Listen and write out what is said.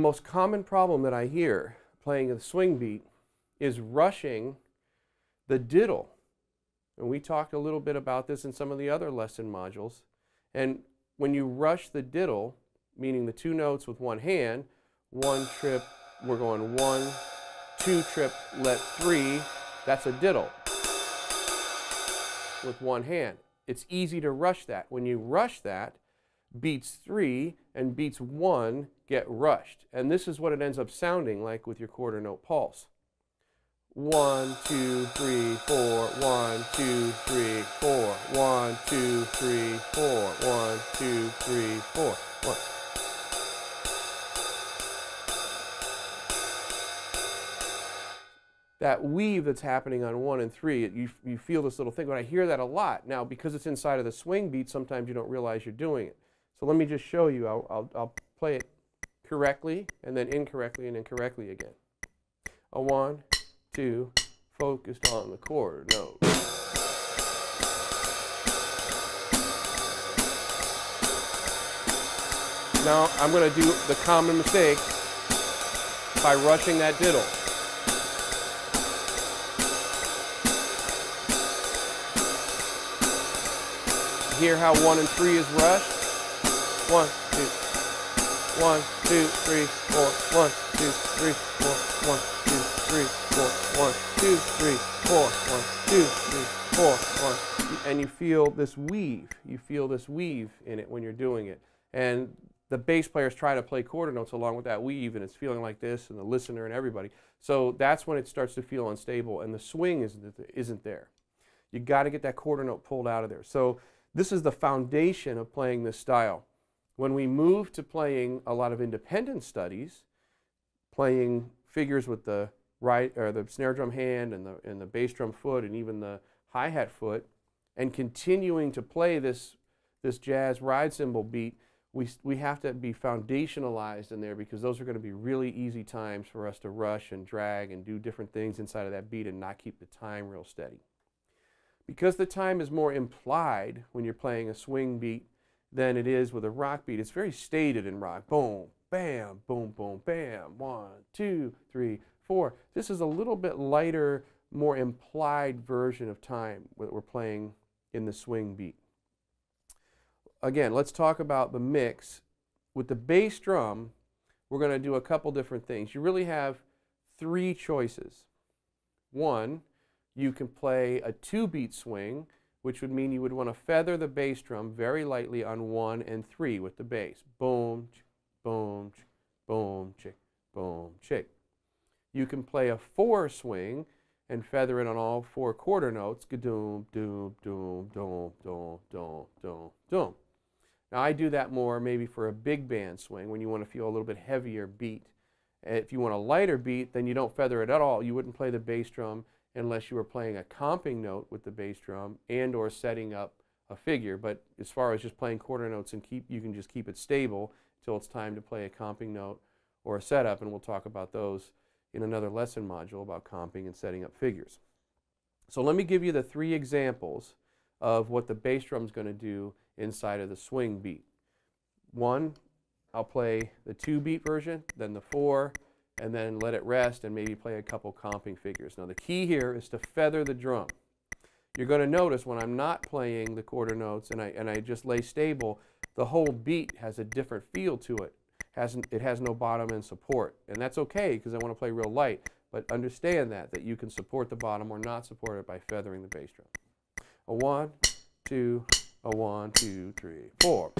most common problem that I hear playing a swing beat is rushing the diddle. And we talked a little bit about this in some of the other lesson modules. And when you rush the diddle, meaning the two notes with one hand, one trip, we're going 1, 2 trip, let 3, that's a diddle with one hand. It's easy to rush that. When you rush that, beats 3 and beats 1 get rushed. And this is what it ends up sounding like with your quarter note pulse. 1, 2, 3, 4, 1, 2, 3, 4, 1, 2, 3, 4, 1, 2, 3, 4, 1. That weave that's happening on 1 and 3, you feel this little thing, but I hear that a lot. Now, because it's inside of the swing beat, sometimes you don't realize you're doing it. So let me just show you. I'll play it correctly, and then incorrectly, and incorrectly again. A 1, 2, focused on the quarter note. Now, I'm going to do the common mistake by rushing that diddle. Hear how 1 and 3 is rushed? 1, 2, 1, 2, 3, 4, 1, 2, 3, 4, 1, 2, 3, 4, 1, 2, 3, 4, 1, 2, 3, 4, 1. And you feel this weave. You feel this weave in it when you're doing it. And the bass players try to play quarter notes along with that weave, and it's feeling like this, and the listener and everybody. So that's when it starts to feel unstable, and the swing isn't there. You got to get that quarter note pulled out of there. So this is the foundation of playing this style. When we move to playing a lot of independent studies, playing figures with the right or the snare drum hand and the bass drum foot and even the hi-hat foot, and continuing to play this jazz ride cymbal beat, we have to be foundationalized in there, because those are going to be really easy times for us to rush and drag and do different things inside of that beat and not keep the time real steady. Because the time is more implied when you're playing a swing beat than it is with a rock beat, it's very stated in rock. Boom, bam, boom, boom, bam, 1, 2, 3, 4. This is a little bit lighter, more implied version of time that we're playing in the swing beat. Again, let's talk about the mix. With the bass drum, we're going to do a couple different things. You really have 3 choices. 1, you can play a 2-beat swing, which would mean you would want to feather the bass drum very lightly on 1 and 3 with the bass. Boom, boom, boom, chick, boom, chick. You can play a 4 swing and feather it on all 4 quarter notes. Ga-doom, doom, doom, doom, doom, doom, doom, doom. Now I do that more maybe for a big band swing when you want to feel a little bit heavier beat. If you want a lighter beat, then you don't feather it at all. You wouldn't play the bass drum unless you were playing a comping note with the bass drum and or setting up a figure. But as far as just playing quarter notes, and you can just keep it stable until it's time to play a comping note or a setup, and we'll talk about those in another lesson module about comping and setting up figures. So let me give you the 3 examples of what the bass drum is going to do inside of the swing beat. 1, I'll play the 2-beat version, then the 4, and then let it rest and maybe play a couple comping figures. Now the key here is to feather the drum. You're going to notice when I'm not playing the quarter notes and I just lay stable, the whole beat has a different feel to it. It has no bottom and support. And that's okay, because I want to play real light, but understand that you can support the bottom or not support it by feathering the bass drum. A 1, 2, a 1, 2, 3, 4.